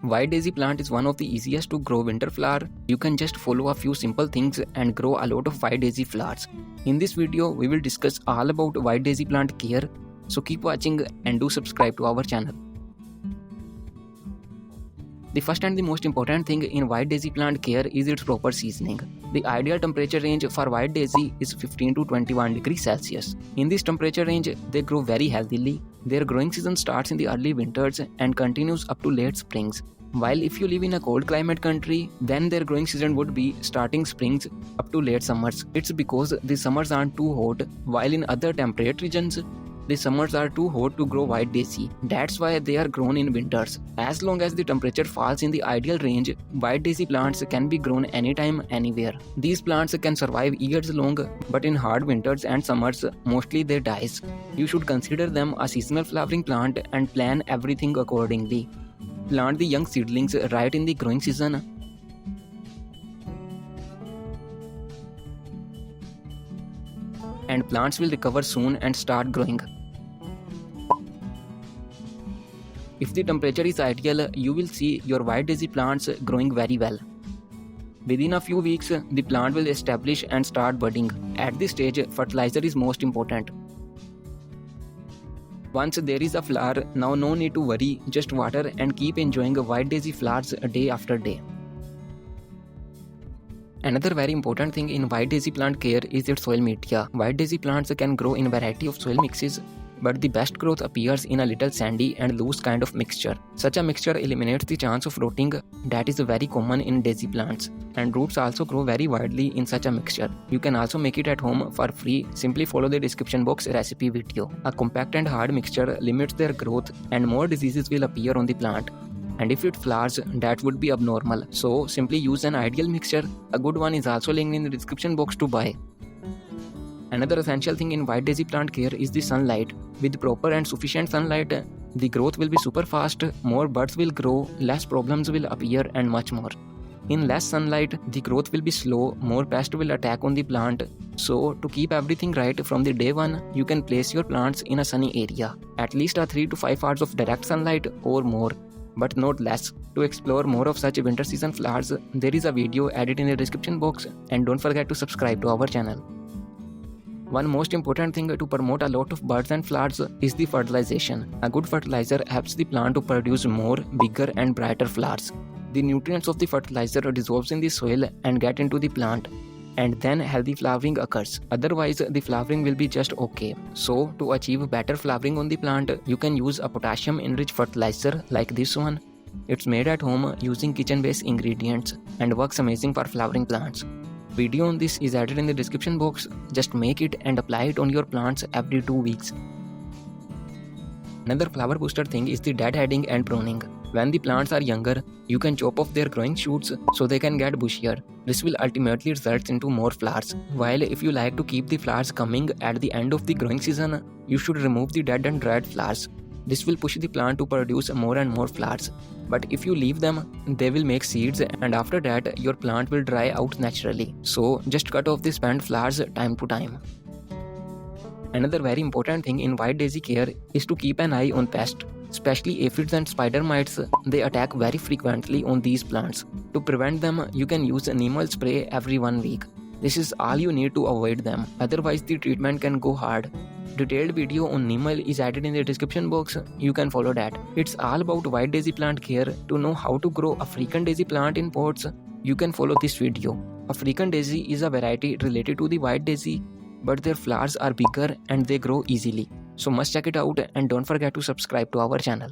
White daisy plant is one of the easiest to grow winter flower. You can just follow a few simple things and grow a lot of white daisy flowers. In this video, we will discuss all about white daisy plant care. So keep watching and do subscribe to our channel. The first and the most important thing in white daisy plant care is its proper seasoning. The ideal temperature range for white daisy is 15 to 21 degrees Celsius. In this temperature range, they grow very healthily. Their growing season starts in the early winters and continues up to late springs. While if you live in a cold climate country, then their growing season would be starting springs up to late summers. It's because the summers aren't too hot, while in other temperate regions, the summers are too hot to grow white daisy. That's why they are grown in winters. As long as the temperature falls in the ideal range, white daisy plants can be grown anytime, anywhere. These plants can survive years long, but in hard winters and summers, mostly they die. You should consider them a seasonal flowering plant and plan everything accordingly. Plant the young seedlings right in the growing season. And plants will recover soon and start growing. If the temperature is ideal, you will see your white daisy plants growing very well. Within a few weeks, the plant will establish and start budding. At this stage, fertilizer is most important. Once there is a flower, now no need to worry, just water and keep enjoying white daisy flowers day after day. Another very important thing in white daisy plant care is its soil media. White daisy plants can grow in a variety of soil mixes, but the best growth appears in a little sandy and loose kind of mixture. Such a mixture eliminates the chance of rotting that is very common in daisy plants, and roots also grow very widely in such a mixture. You can also make it at home for free. Simply follow the description box recipe video. A compact and hard mixture limits their growth and more diseases will appear on the plant. And if it flowers, that would be abnormal. So simply use an ideal mixture. A good one is also linked in the description box to buy. Another essential thing in white daisy plant care is the sunlight. With proper and sufficient sunlight, the growth will be super fast, more buds will grow, less problems will appear and much more. In less sunlight, the growth will be slow, more pests will attack on the plant. So to keep everything right from the day one, you can place your plants in a sunny area. At least 3 to 5 hours of direct sunlight or more, but not less. To explore more of such winter season flowers, there is a video added in the description box, and don't forget to subscribe to our channel. One most important thing to promote a lot of buds and flowers is the fertilization. A good fertilizer helps the plant to produce more, bigger and brighter flowers. The nutrients of the fertilizer dissolves in the soil and get into the plant, and then healthy flowering occurs. Otherwise, the flowering will be just okay. So, to achieve better flowering on the plant, you can use a potassium-enriched fertilizer like this one. It's made at home using kitchen-based ingredients and works amazing for flowering plants. Video on this is added in the description box. Just make it and apply it on your plants every 2 weeks. Another flower booster thing is the deadheading and pruning. When the plants are younger, you can chop off their growing shoots so they can get bushier. This will ultimately result into more flowers. While if you like to keep the flowers coming at the end of the growing season, you should remove the dead and dried flowers. This will push the plant to produce more and more flowers. But if you leave them, they will make seeds, and after that, your plant will dry out naturally. So just cut off the spent flowers time to time. Another very important thing in white daisy care is to keep an eye on pests. Especially aphids and spider mites, they attack very frequently on these plants. To prevent them, you can use a neem oil spray every 1 week. This is all you need to avoid them, otherwise the treatment can go hard. Detailed video on neem oil is added in the description box, you can follow that. It's all about white daisy plant care. To know how to grow African daisy plant in pots, you can follow this video. African daisy is a variety related to the white daisy, but their flowers are bigger and they grow easily. So must check it out and don't forget to subscribe to our channel.